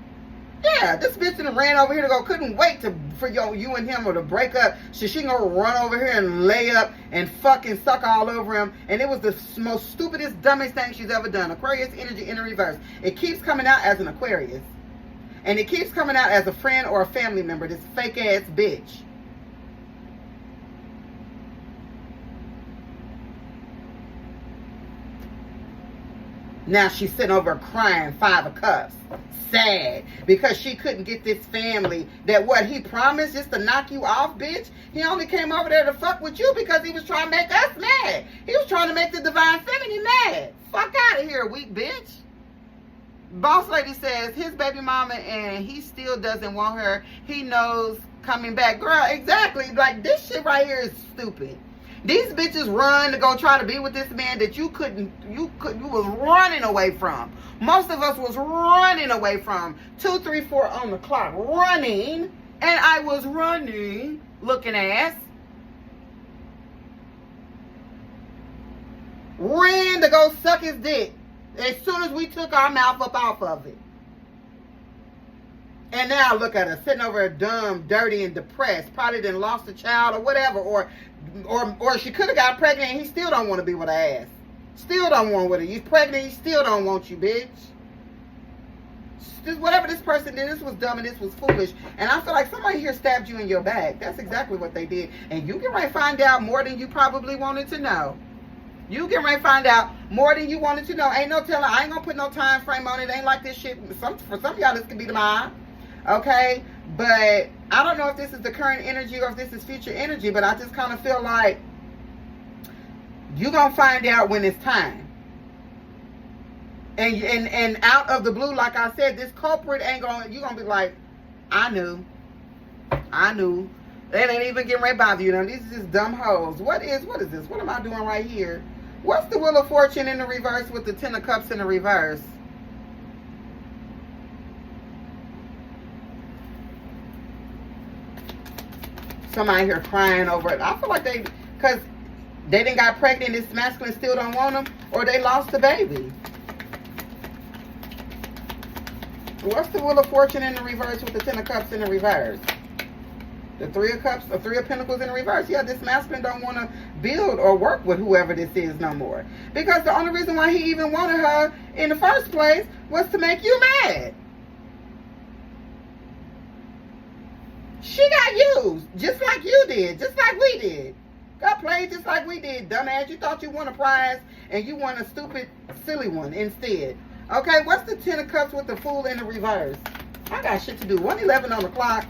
Yeah, this bitch done ran over here to go. Couldn't wait for you and him or to break up. So she gonna run over here and lay up and fucking suck all over him. And it was the most stupidest, dumbest thing she's ever done. Aquarius energy in the reverse. It keeps coming out as an Aquarius. And it keeps coming out as a friend or a family member. This fake ass bitch. Now she's sitting over crying, 5 of Cups. Sad. Because she couldn't get this family that what he promised just to knock you off, bitch. He only came over there to fuck with you because he was trying to make us mad. He was trying to make the divine feminine mad. Fuck out of here, weak bitch. Boss lady says his baby mama and he still doesn't want her. He knows coming back. Girl, exactly. Like, this shit right here is stupid. These bitches run to go try to be with this man that you was running away from. Most of us was running away from. 2, 3, 4 on the clock. Running. And I was running. Looking ass. Ran to go suck his dick. As soon as we took our mouth up off of it. And now look at her. Sitting over there dumb, dirty, and depressed. Probably done lost a child or whatever. Or she could have got pregnant and he still don't want to be with her ass. Still don't want with her. You pregnant, he still don't want you, bitch. Whatever this person did, this was dumb and this was foolish. And I feel like somebody here stabbed you in your back. That's exactly what they did. And you can right find out more than you probably wanted to know. You can right find out more than you wanted to know. Ain't no telling. I ain't gonna put no time frame on it. Ain't like this shit. For some of y'all, this could be tomorrow. Okay? But I don't know if this is the current energy or if this is future energy, but I just kind of feel like you're going to find out when it's time. And out of the blue, like I said, this culprit ain't gonna, you're gonna be like, I knew. They ain't even getting right by you. Now, these are just dumb hoes. What is this? What am I doing right here? What's the Wheel of Fortune in the reverse with the Ten of Cups in the reverse? Somebody here crying over it. I feel like because they didn't got pregnant, this masculine still don't want them, or they lost the baby. What's the Wheel of Fortune in the reverse with the Ten of Cups in the reverse? The Three of Cups, the Three of Pentacles in the reverse. Yeah, this masculine don't want to build or work with whoever this is no more. Because the only reason why he even wanted her in the first place was to make you mad. She got used, just like you did, just like we did. Got played just like we did, dumbass. You thought you won a prize and you won a stupid, silly one instead. Okay, what's the Ten of Cups with the Fool in the reverse? I got shit to do. 1:11 on the clock.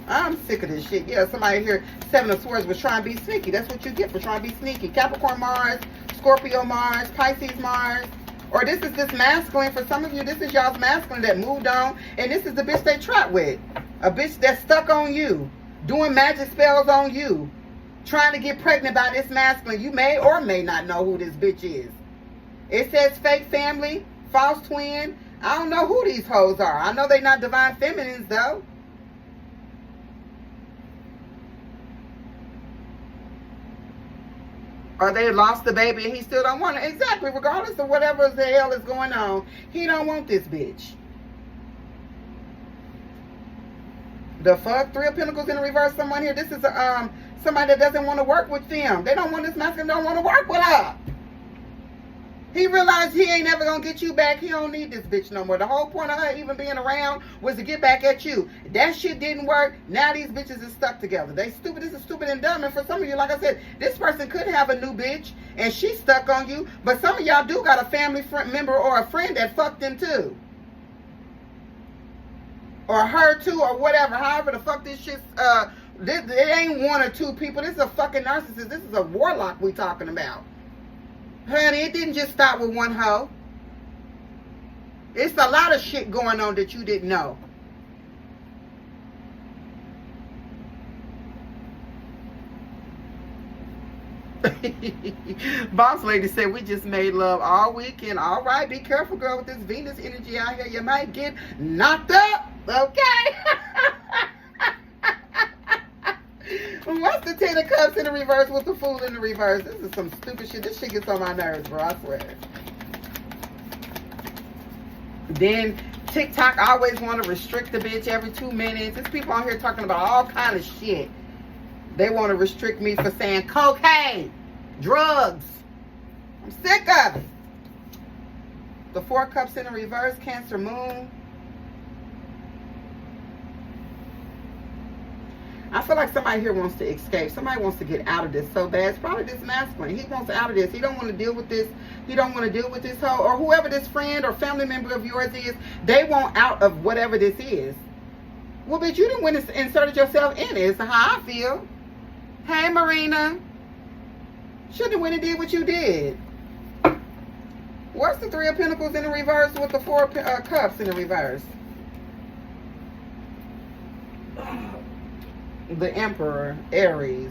I'm sick of this shit. Yeah, somebody here, Seven of Swords, was trying to be sneaky. That's what you get for trying to be sneaky. Capricorn Mars, Scorpio Mars, Pisces Mars. Or this is this masculine. For some of you, this is y'all's masculine that moved on. And this is the bitch they trapped with. A bitch that's stuck on you. Doing magic spells on you. Trying to get pregnant by this masculine. You may or may not know who this bitch is. It says fake family, false twin. I don't know who these hoes are. I know they not divine feminines though. Or they lost the baby and he still don't want it. Exactly. Regardless of whatever the hell is going on, he don't want this bitch. The fuck? Three of Pentacles in the reverse. Someone here. This is somebody that doesn't want to work with them. They don't want this masculine. Don't want to work with her. He realized he ain't never gonna get you back. He don't need this bitch no more. The whole point of her even being around was to get back at you. That shit didn't work. Now these bitches are stuck together. They stupid. This is stupid and dumb. And for some of you, like I said, this person could have a new bitch and she's stuck on you. But some of y'all do got a family member or a friend that fucked them too. Or her too, or whatever. However the fuck this shit's, it ain't one or two people. This is a fucking narcissist. This is a warlock we talking about. Honey, it didn't just stop with one hoe. It's a lot of shit going on that you didn't know. Boss lady said we just made love all weekend. All right, be careful, girl, with this Venus energy out here. You might get knocked up. Okay. What's the Ten of Cups in the reverse with the Fool in the reverse? This is some stupid shit. This shit gets on my nerves, bro. I swear. Then TikTok always want to restrict the bitch every 2 minutes. There's people on here talking about all kind of shit. They want to restrict me for saying cocaine, drugs. I'm sick of it. The Four Cups in the reverse, Cancer Moon. I feel like somebody here wants to escape. Somebody wants to get out of this so bad. It's probably this masculine. He wants out of this. He don't want to deal with this. He don't want to deal with this hoe. Or whoever this friend or family member of yours is, they want out of whatever this is. Well, bitch, you didn't win and inserted yourself in it. It's how I feel. Hey, Marina. Shouldn't have went and did what you did. What's the Three of Pentacles in the reverse with the Four Cups in the reverse? The Emperor, Aries.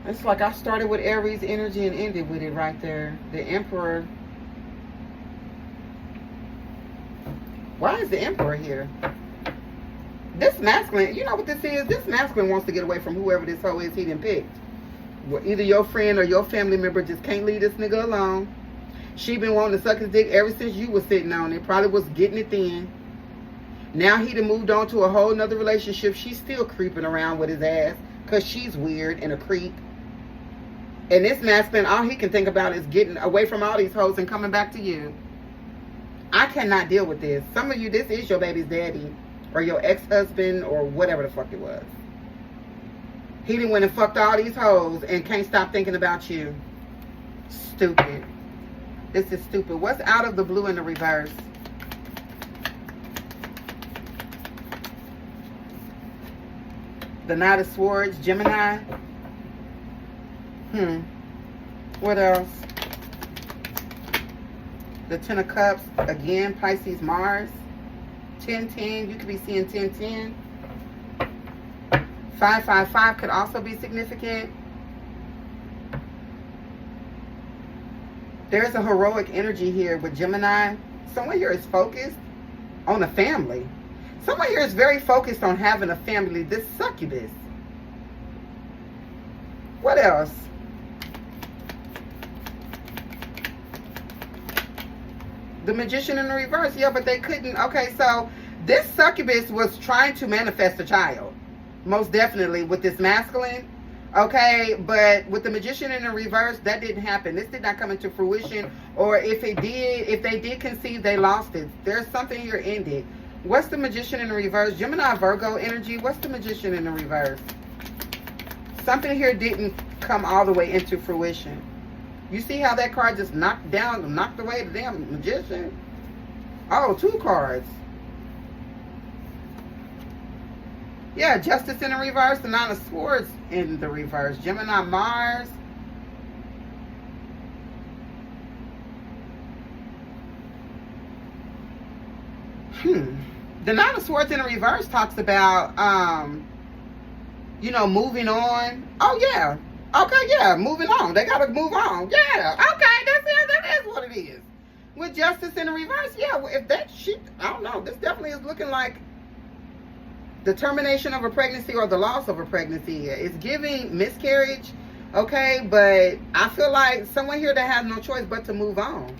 It's like I started with Aries energy and ended with it right there. The Emperor. Why is the Emperor here? This masculine, you know what this is? This masculine wants to get away from whoever this hoe is he done picked. Well, either your friend or your family member just can't leave this nigga alone. She been wanting to suck his dick ever since you was sitting on it. Probably was getting it then. Now he done moved on to a whole nother relationship. She's still creeping around with his ass because she's weird and a creep. And this masculine, all he can think about is getting away from all these hoes and coming back to you. I cannot deal with this. Some of you, this is your baby's daddy or your ex-husband or whatever the fuck it was. He done went and fucked all these hoes and can't stop thinking about you. Stupid. This is stupid. What's out of the blue in the reverse? The Knight of Swords, Gemini. What else? The Ten of Cups, again, Pisces, Mars. 10-10, you could be seeing 10-10. 5-5-5 could also be significant. There's a heroic energy here with Gemini. Someone here is focused on a family. Someone here is very focused on having a family. This succubus. What else? The Magician in the reverse. Yeah, but they couldn't. Okay, so this succubus was trying to manifest a child. Most definitely with this masculine. Okay, but with the Magician in the reverse, that didn't happen. This did not come into fruition. Or if it did, if they did conceive, they lost it. There's something here ended. What's the Magician in the reverse? Gemini, Virgo energy. What's the Magician in the reverse? Something here didn't come all the way into fruition. You see how that card just knocked away the damn Magician? Oh, 2 cards. Yeah, Justice in the reverse, the Nine of Swords in the reverse. Gemini, Mars. The Nine of Swords in the reverse talks about, you know, moving on. Oh, yeah. Okay, yeah, moving on. They got to move on. Yeah, okay, that is what it is. With Justice in the reverse, yeah, if that shit, I don't know. This definitely is looking like the termination of a pregnancy or the loss of a pregnancy. It's giving miscarriage, okay, but I feel like someone here that has no choice but to move on.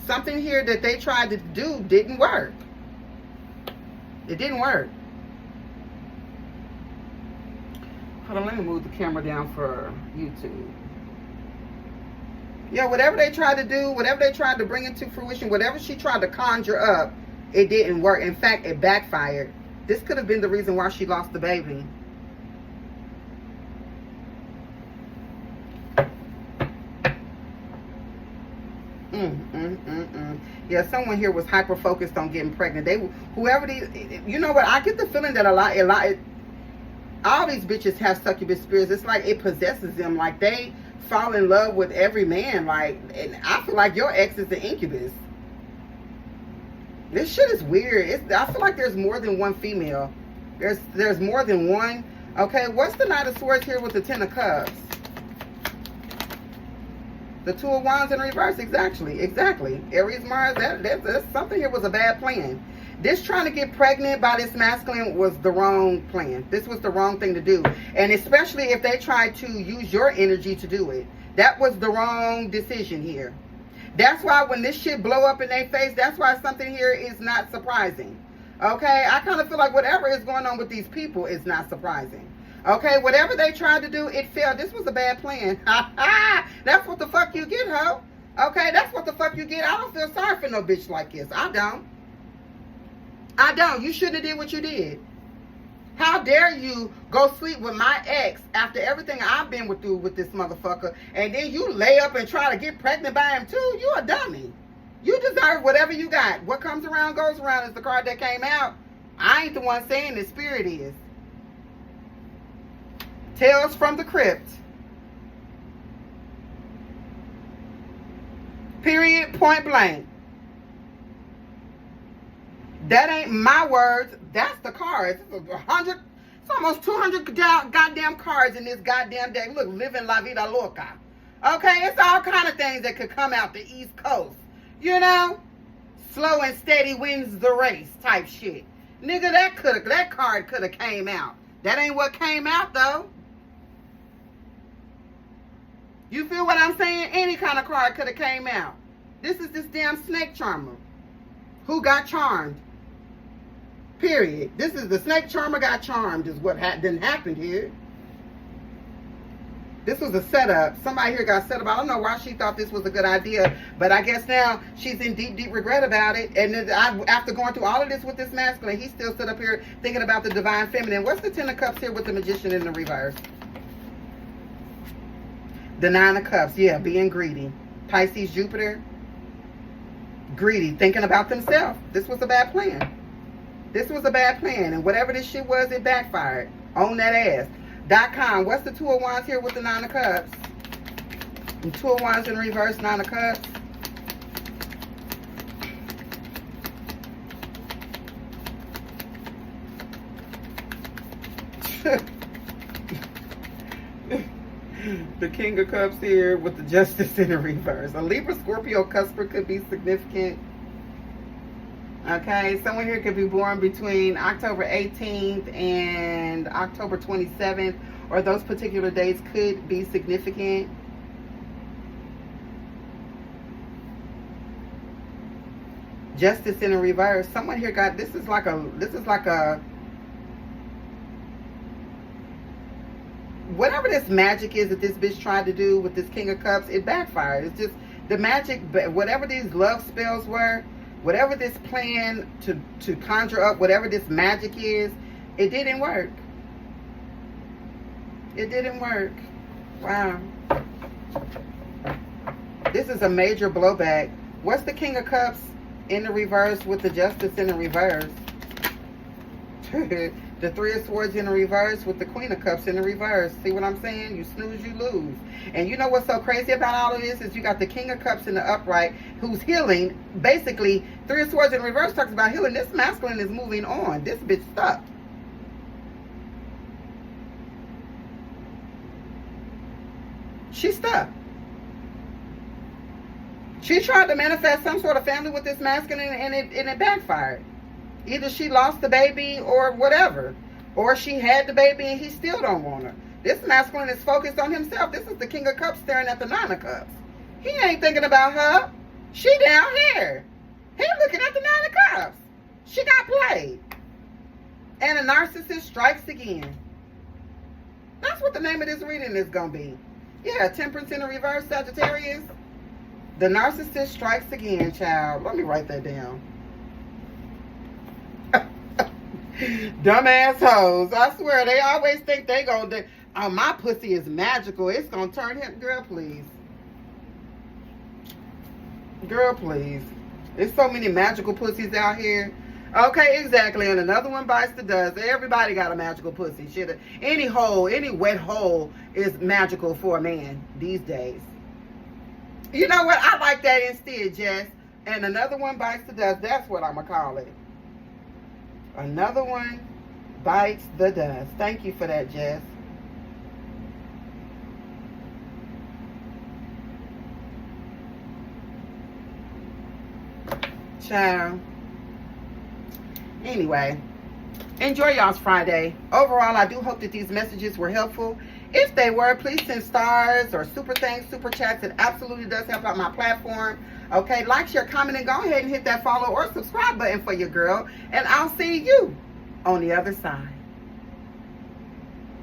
Something here that they tried to do didn't work. It didn't work. Hold on, let me move the camera down for YouTube. Yeah, whatever they tried to do, whatever they tried to bring into fruition, whatever she tried to conjure up, it didn't work. In fact, it backfired. This could have been the reason why she lost the baby. Yeah, someone here was hyper focused on getting pregnant. Whoever these, you know what? I get the feeling that all these bitches have succubus spirits. It's like it possesses them. Like they fall in love with every man. Like, and I feel like your ex is the incubus. This shit is weird. I feel like there's more than one female. There's more than one. Okay, what's the Knight of Swords here with the Ten of Cups? The Two of Wands in reverse. Exactly. Aries, Mars. That's something here was a bad plan. This trying to get pregnant by this masculine was the wrong plan. This was the wrong thing to do. And especially if they tried to use your energy to do it. That was the wrong decision here. That's why when this shit blow up in their face, that's why something here is not surprising. Okay? I kind of feel like whatever is going on with these people is not surprising. Okay? Whatever they tried to do, it failed. This was a bad plan. That's what the fuck you get, ho. Okay? That's what the fuck you get. I don't feel sorry for no bitch like this. I don't. You shouldn't have did what you did. How dare you go sleep with my ex after everything I've been through with this motherfucker, and then you lay up and try to get pregnant by him too? You a dummy. You deserve whatever you got. What comes around goes around is the card that came out. I ain't the one saying the spirit is. Tales from the Crypt. Period, point blank. That ain't my words. That's the cards. It's almost 200 goddamn cards in this goddamn deck. Look, living la vida loca. Okay, it's all kind of things that could come out the East Coast. You know? Slow and steady wins the race type shit. Nigga, that card could have came out. That ain't what came out, though. You feel what I'm saying? Any kind of card could have came out. This is this damn snake charmer who got charmed. Period. This is the snake charmer got charmed is what didn't happen here. This was a setup. Somebody here got set up. I don't know why she thought this was a good idea, but I guess now she's in deep, deep regret about it. And then after going through all of this with this masculine, he's still set up here thinking about the divine feminine. What's the Ten of Cups here with the Magician in the reverse? The Nine of Cups. Yeah, being greedy. Pisces, Jupiter. Greedy, thinking about themselves. This was a bad plan. This was a bad plan, and whatever this shit was, it backfired. On that ass. .com. What's the Two of Wands here with the Nine of Cups? And Two of Wands in reverse, Nine of Cups. The King of Cups here with the Justice in the reverse. A Libra, Scorpio, cusper could be significant. Okay, someone here could be born between October 18th and October 27th, or those particular days could be significant. Justice in the reverse. Someone here got, this is like a whatever this magic is that this bitch tried to do with this King of Cups, it backfired. It's just the magic, whatever these love spells were, whatever this plan to conjure up, whatever this magic is, it didn't work. It didn't work. Wow. This is a major blowback. What's the King of Cups in the reverse with the Justice in the reverse? The Three of Swords in the reverse with the Queen of Cups in the reverse. See what I'm saying? You snooze, you lose. And you know what's so crazy about all of this is you got the King of Cups in the upright who's healing. Basically, Three of Swords in the reverse talks about healing. This masculine is moving on. This bitch stuck. She's stuck. She tried to manifest some sort of family with this masculine and it backfired. Either she lost the baby or whatever. Or she had the baby and he still don't want her. This masculine is focused on himself. This is the King of Cups staring at the Nine of Cups. He ain't thinking about her. She down here. He looking at the Nine of Cups. She got played. And a narcissist strikes again. That's what the name of this reading is going to be. Yeah, Temperance in the reverse, Sagittarius. The narcissist strikes again, child. Let me write that down. Dumbass hoes. I swear, they always think they gonna, oh, my pussy is magical. It's gonna turn him. Girl, please. Girl, please. There's so many magical pussies out here. Okay, exactly. And another one bites the dust. Everybody got a magical pussy. Shit. Any hole, any wet hole is magical for a man these days. You know what? I like that instead, Jess. And another one bites the dust. That's what I'm going to call it. Another one bites the dust. Thank you for that, Jess. Ciao. Anyway, enjoy y'all's Friday. Overall, I do hope that these messages were helpful. If they were, please send stars or super thanks, super chats. It absolutely does help out my platform. Okay, like, share, comment, and go ahead and hit that follow or subscribe button for your girl. And I'll see you on the other side.